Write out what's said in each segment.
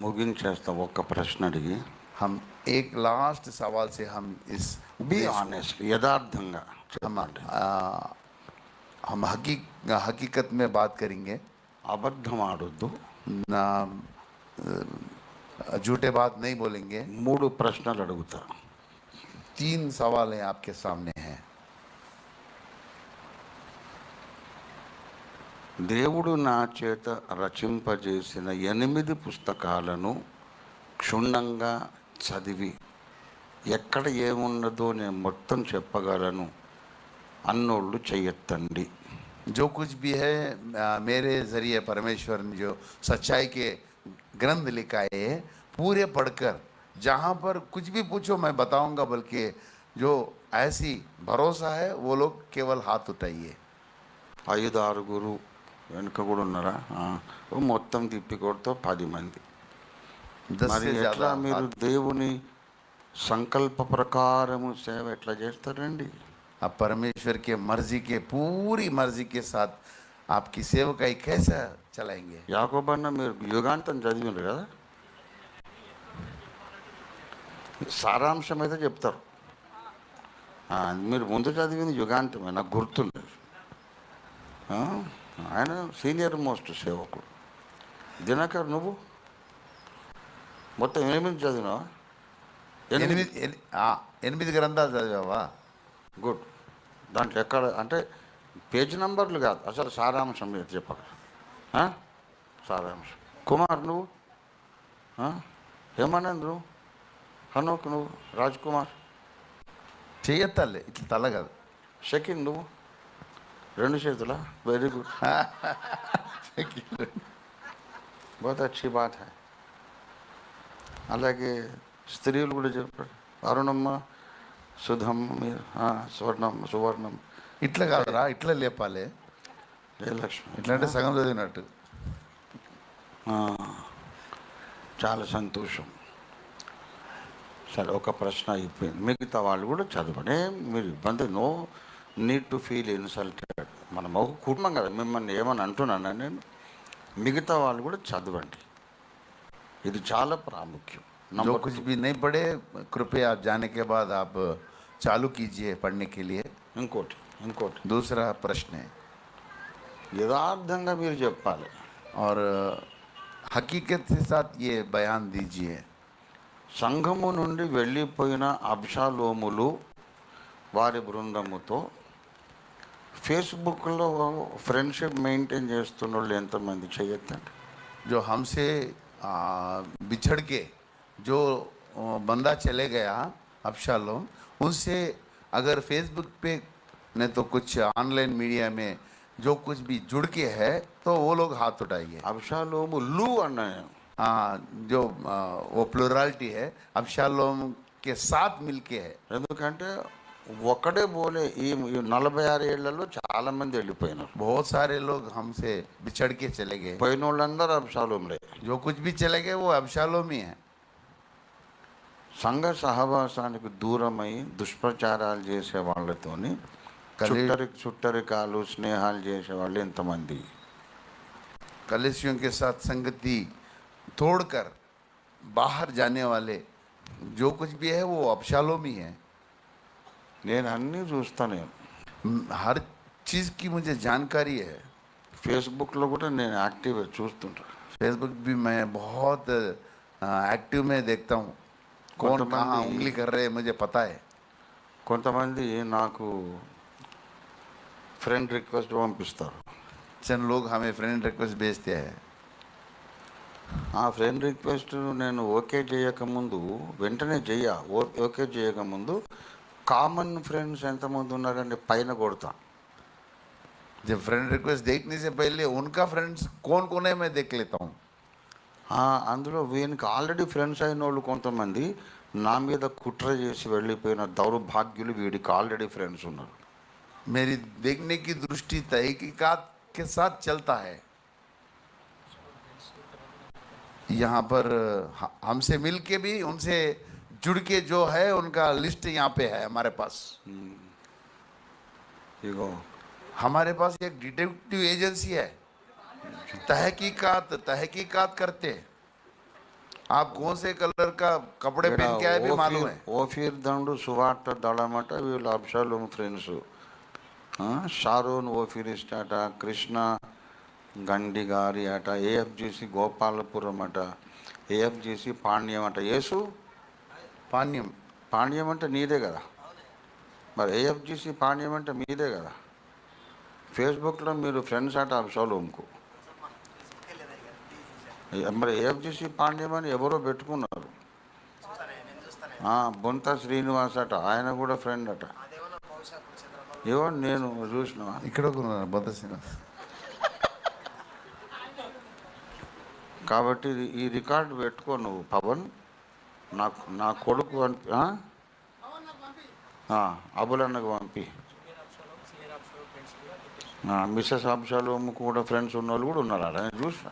ముగించేస్తా ఒక్క ప్రశ్న అడిగి. हम एक लास्ट सवाल से हम इस బీ उपदेश को- ఆనెస్ట్, యథార్థంగా हम చెప్పండి. हम हकीकत में बात करेंगे, అబద్ధం ఆడొద్దు. ना झूठे बात नहीं बोलेंगे। 3 ప్రశ్నలు అడుగుతా. 3 सवाल हैं आपके सामने हैं। దేవుడు నా చేత రచింపజేసిన 8 పుస్తకాలను క్షుణ్ణంగా చదివి ఎక్కడ ఏమున్నదో నేను మొత్తం చెప్పగలను అన్నోళ్ళు చెయ్యెత్తండి. जो कुछ भी है मेरे जरिए परमेश्वर ने जो सच्चाई के ग्रंथ लिखाए पूरे पढ़कर जहाँ पर कुछ भी पूछो मैं बताऊंगा, बल्कि जो ऐसी भरोसा है वो लोग केवल हाथ उठाइए। 5-6 వెనుక కూడా ఉన్నారా? మొత్తం తిప్పి కొడుతూ 10 మంది. 10 మరి से ఎట్లా ज्यादा మీరు దేవుని సంకల్ప ప్రకారము సేవ ఎట్లా చేస్తారండి? आप परमेश्वर के मर्जी के पूरी मर्जी के साथ आपकी सेवकाई कैसे चलाएंगे? యాకోబన్న మీరు యుగాంతం చదివినారు కదా, సారాంశం అయితే చెప్తారు. మీరు ముందు చదివింది యుగాంతమే, నాకు గుర్తుంది. ఆయన సీనియర్ మోస్ట్ సేవకుడు. దినకర్ నువ్వు మొత్తం 8 చదివినావా? 8 గ్రంథాలు చదివావా? గుడ్. దాంట్లో ఎక్కడ అంటే పేజ్ నంబర్లు కాదు, అసలు సారాంశం మీరు చెప్పగలరు. సారాంశం. కుమార్ నువ్వు, హేమానంద్ నువ్వు, హనోక్ నువ్వు, రాజ్ కుమార్, చేయత్తాలే ఇట్లా తల కాదు. షకీన్ నువ్వు 2 చేతులా? వెరీ గుడ్, బహుత్ అచ్చి బాత్ హై. అలాగే స్త్రీలు కూడా చెప్పారు. అరుణమ్మ, సుధమ్మ, మీరు స్వర్ణం, సువర్ణం. ఇట్లా కాదురా, ఇట్లా లేపాలి. జయలక్ష్మి ఇట్లా అంటే సగం చదివినట్టు. చాలా సంతోషం. సరే, ఒక ప్రశ్న అయిపోయింది. మిగతా వాళ్ళు కూడా చదవండి, మీరు ఇబ్బంది, no need to feel insulted. మనం ఒక కుటుంబం కదా, మిమ్మల్ని ఏమని అంటున్నాను నేను. మిగతా వాళ్ళు కూడా చదవండి, ఇది చాలా ప్రాముఖ్యం. जो कुछ भी नहीं पढ़े कृपया आप जाने के बाद आप चालू कीजिए पढ़ने के लिए। ఇంకోటి दूसरा प्रश्न है, యథార్థంగా మీరు చెప్పాలి और हकीकत के साथ ये बयान दीजिए। సంఘము నుండి వెళ్ళిపోయిన అబ్షాలోములు వారి బృందముతో ఫేస్బుక్లో ఫ్రెండ్షిప్ మెయింటైన్ చేస్తున్న వాళ్ళు ఎంతమంది చేయొద్దండి? जो हमसे बिछड़ के जो बंदा चले गया अब्शालोम, उनसे अगर फेसबुक पे नहीं तो कुछ ऑनलाइन मीडिया में जो कुछ भी जुड़ के है तो वो लोग हाथ उठाइए। అబ్షాలోములు అన్నాను. जो वो प्लुरालिटी है, अब्शालोम के साथ मिलके है। ఎందుకంటే ఒక్కడే పోలే, ఈ 46 ఏళ్లలో చాలా మంది వెళ్ళిపోయినారు. बहुत सारे लोग हमसे बिछड़ के चले गए, పోయిన వాళ్ళందరూ అబ్షాలోములే. जो कुछ भी चले गए वो अब्शालोम ही है। సంఘ సహవాసానికి దూరమై దుష్ప్రచారాలు చేసే వాళ్ళతోని చుట్టరికాలు స్నేహాలు చేసేవాళ్ళు ఎంతమంది? कलेसियों के साथ संगति तोड़कर बाहर जाने वाले जो कुछ भी है वो अब्शालोम ही है। నేను అన్నీ చూస్తాను. हर चीज़ की मुझे जानकारी है। ఫేస్బుక్లో కూడా నేను యాక్టివ్ చూస్తుంటాను. फेसबुक भी मैं बहुत एक्टिव में देखता हूँ, कौन कहाँ उंगली कर रहे हैं मुझे पता है। కొంతమంది నాకు ఫ్రెండ్ రిక్వెస్ట్ పంపిస్తారు. चंद लोग हमें फ्रेंड रिक्वेस्ट भेजते हैं। ఆ ఫ్రెండ్ రిక్వెస్ట్ నేను ఓకే చేయకముందు, వెంటనే ఓకే చేయకముందు కామన్ ఫ్రెండ్స్ ఎంతమంది ఉన్నారంటే పైన కొడతా. जब फ्रेंड रिक्वेस्ट देखने से पहले उनका फ्रेंड्स कौन कौन है मैं देख लेता हूँ। అందులో వీనికి ఆల్రెడీ ఫ్రెండ్స్ అయిన వాళ్ళు కొంతమంది నా మీద కుట్ర చేసి వెళ్ళిపోయిన దౌర్భాగ్యులు వీడికి ఆల్రెడీ ఫ్రెండ్స్ ఉన్నారు. मेरी देखने की दृष्टि तहकीकात के साथ चलता है। यहाँ पर हमसे मिल के भी उनसे जुड़ के जो है उनका लिस्ट यहाँ पे है हमारे पास। ఇగో हमारे पास एक डिटेक्टिव एजेंसी है, तहकीकात करते हैं। आप कौन से कलर का कपड़े पहन के आए भी मालूम है। ఓఫీర్ దండు సువార్త దళమట వీళ్ళు అబ్షాలోము ఫ్రెండ్స్. షారోన్ ఓఫీరిస్ట్ అట, కృష్ణ గండి గారి అట, ఏఎఫ్జిసి గోపాలపురం అట, ఏఎఫ్జిసి పాణ్యం అట. యేసు पान्यम పాణ్యం అంటే నీదే కదా, మరి ఏఎఫ్జిసి పాణ్యం అంటే మీదే కదా. ఫేస్బుక్లో మీరు ఫ్రెండ్స్ అట అబ్షాలోముకు, మరి ఏఎఫ్జిసి పాండ్యం అని ఎవరో పెట్టుకున్నారు. బొంత శ్రీనివాస్ అట, ఆయన కూడా ఫ్రెండ్ అట. ఏవో నేను చూసిన ఇక్కడ బొంత శ్రీనివాస్. కాబట్టి ఈ రికార్డు పెట్టుకో నువ్వు పవన్. నా కొడుకు అబులన్నకు పంపి. మిస్సెస్ అబ్షాలోము కూడా ఫ్రెండ్స్ ఉన్న వాళ్ళు కూడా ఉన్నారు ఆడ, నేను చూసిన.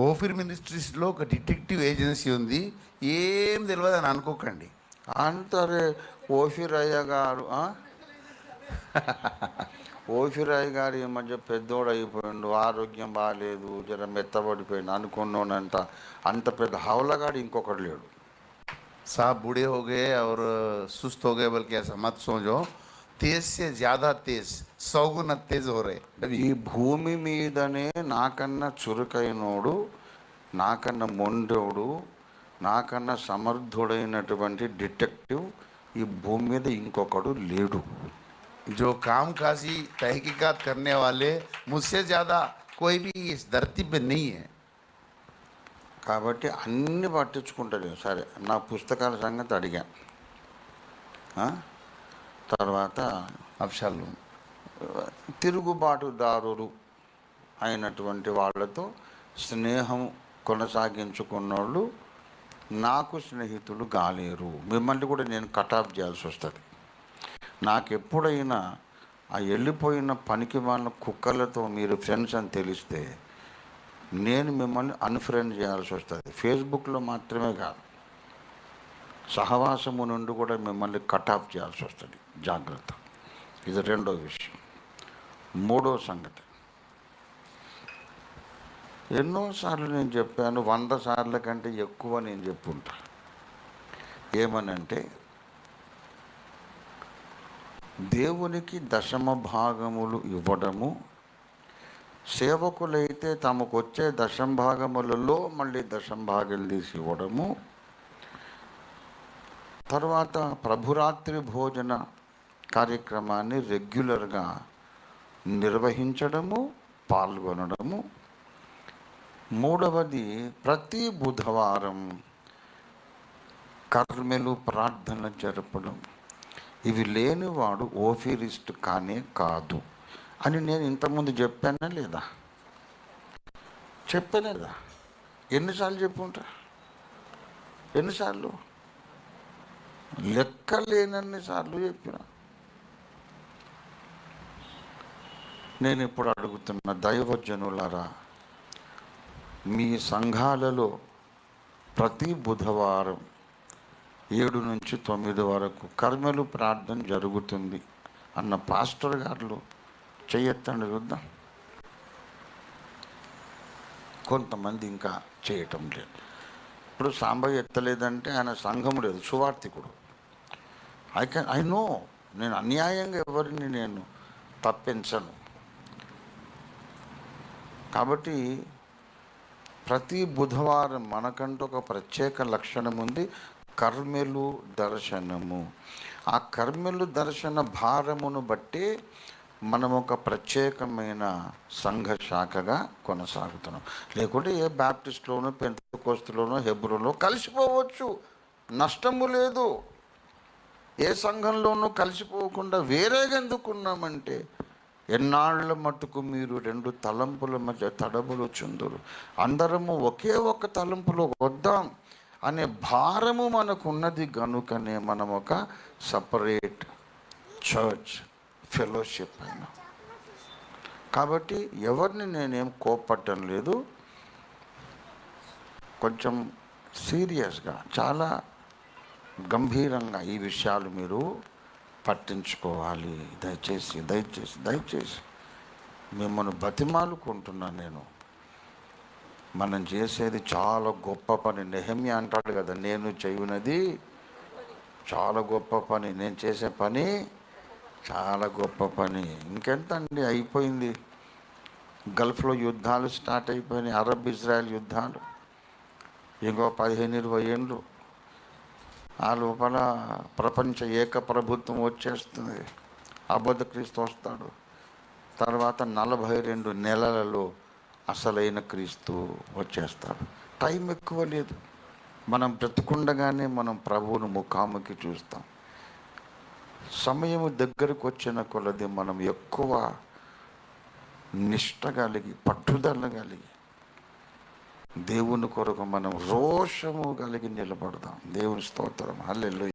ఓఫీర్ మినిస్ట్రీస్లో ఒక డిటెక్టివ్ ఏజెన్సీ ఉంది, ఏం తెలియదు అని అనుకోకండి. అంతరే ఓఫీర్ అయ్య గారు ఓఫీర్ అయ్య గారు ఈ మధ్య పెద్దోడు అయిపోయిండు, ఆరోగ్యం బాగాలేదు, జర మెత్తబడిపోయిండు అనుకున్నానంత. అంత పెద్ద హౌలగాడు ఇంకొకటి లేడు. साहब बूढ़े हो गए और सुस्त हो गए, बल्कि ऐसा मत सोचो, तेज से ज़्यादा तेज, 100 गुना तेज हो रहे. ఈ భూమి మీదనే నాకన్నా చురుకైనోడు, నాకన్నా మొండోడు, నాకన్నా సమర్థుడైనటువంటి డిటెక్టివ్ ఈ భూమి మీద ఇంకొకడు లేడు. जो काम काजी तहकीकात करने वाले मुझसे ज़्यादा कोई भी इस धरती पे नहीं है. కాబట్టి అన్నీ పట్టించుకుంటాడు. సరే, నా పుస్తకాల సంగతి అడిగా. తర్వాత అబ్షాలోము తిరుగుబాటుదారులు అయినటువంటి వాళ్ళతో స్నేహం కొనసాగించుకున్నోళ్ళు నాకు స్నేహితులు కాలేరు. మిమ్మల్ని కూడా నేను కటాఫ్ చేయాల్సి వస్తుంది. నాకు ఎప్పుడైనా ఆ వెళ్ళిపోయిన పనికి వాళ్ళ కుక్కలతో మీరు ఫ్రెండ్స్ అని తెలిస్తే నేను మిమ్మల్ని అన్ఫ్రెండ్ చేయాల్సి వస్తుంది. ఫేస్బుక్లో మాత్రమే కాదు, సహవాసము నుండి కూడా మిమ్మల్ని కటాఫ్ చేయాల్సి వస్తుంది. జాగ్రత్త. ఇది రెండో విషయం. మూడో సంగతి, ఎన్నోసార్లు నేను చెప్పాను, 100 సార్ల కంటే ఎక్కువ నేను చెప్పుంటా. ఏమనంటే, దేవునికి దశమ భాగములు ఇవ్వడము, సేవకులైతే తమకు వచ్చే దశంభాగములలో మళ్ళీ దశంభాగాలు తీసి ఇవ్వడము, తర్వాత ప్రభురాత్రి భోజన కార్యక్రమాన్ని రెగ్యులర్గా నిర్వహించడము, పాల్గొనడము. మూడవది, ప్రతి బుధవారం కర్మెలు ప్రార్థన జరపడం. ఇవి లేనివాడు ఓఫీరిస్ట్ కానే కాదు అని నేను ఇంతకుముందు చెప్పానా లేదా? చెప్పలేదా? ఎన్నిసార్లు చెప్పుంటా? ఎన్నిసార్లు? లెక్కలేనన్ని సార్లు చెప్పిన. నేను ఇప్పుడు అడుగుతున్న దైవజనులారా, మీ సంఘాలలో ప్రతి బుధవారం 7 నుంచి 9 వరకు కర్మలు ప్రార్థన జరుగుతుంది అన్న పాస్టర్ గారు చేయొద్దండి, చూద్దాం. కొంతమంది ఇంకా చేయటం లేదు. ఇప్పుడు సాంబయ్య ఎత్తలేదంటే ఆయన సంఘం లేదు, సువార్థికుడు. ఐ నో, నేను అన్యాయంగా ఎవరిని నేను తప్పించను. కాబట్టి ప్రతి బుధవారం మనకంటూ ఒక ప్రత్యేక లక్షణం ఉంది, కర్మెలు దర్శనము. ఆ కర్మెలు దర్శన భారమును బట్టి మనం ఒక ప్రత్యేకమైన సంఘ శాఖగా కొనసాగుతున్నాం. లేకుంటే ఏ బ్యాప్టిస్ట్లోనో, పెంతెకోస్తులోనో, హెబ్రోలో కలిసిపోవచ్చు, నష్టము లేదు. ఏ సంఘంలోనూ కలిసిపోకుండా వేరేగా ఎందుకున్నామంటే, ఎన్నాళ్ళ మట్టుకు మీరు 2 తలంపుల మధ్య తడబులు చుందురు, అందరము ఒకే ఒక తలంపులో వద్దాం అనే భారము మనకున్నది కనుకనే మనం ఒక సపరేట్ చర్చ్ ఫెలోషిప్ అయినా. కాబట్టి ఎవరిని నేనేం కోప్పట్టం లేదు. కొంచెం సీరియస్గా, చాలా గంభీరంగా ఈ విషయాలు మీరు పట్టించుకోవాలి. దయచేసి దయచేసి దయచేసి మిమ్మల్ని బతిమాలుకుంటున్నాను నేను. మనం చేసేది చాలా గొప్ప పని. నెహెమ్యా అంటాడు కదా, నేను చేయునది చాలా గొప్ప పని, నేను చేసే పని చాలా గొప్ప పని. ఇంకెంత అండి, అయిపోయింది. గల్ఫ్లో యుద్ధాలు స్టార్ట్ అయిపోయినాయి, అరబ్ ఇజ్రాయెల్ యుద్ధాలు. ఇంకో 15-20 ఏళ్ళు ఆ లోపల ప్రపంచ ఏక ప్రభుత్వం వచ్చేస్తుంది, అబద్ధ క్రీస్తు వస్తాడు. తర్వాత 42 నెలలలో అసలైన క్రీస్తు వచ్చేస్తాడు. టైం ఎక్కువ లేదు. మనం బ్రతుకుండగానే మనం ప్రభువును ముఖాముఖి చూస్తాం. సమయం దగ్గరకు వచ్చిన కొలది మనం ఎక్కువ నిష్ట కలిగి, పట్టుదల కలిగి, దేవుని కొరకు మనం రోషము కలిగి నిలబడదాం. దేవుని స్తోత్రం. హల్లెలూయా.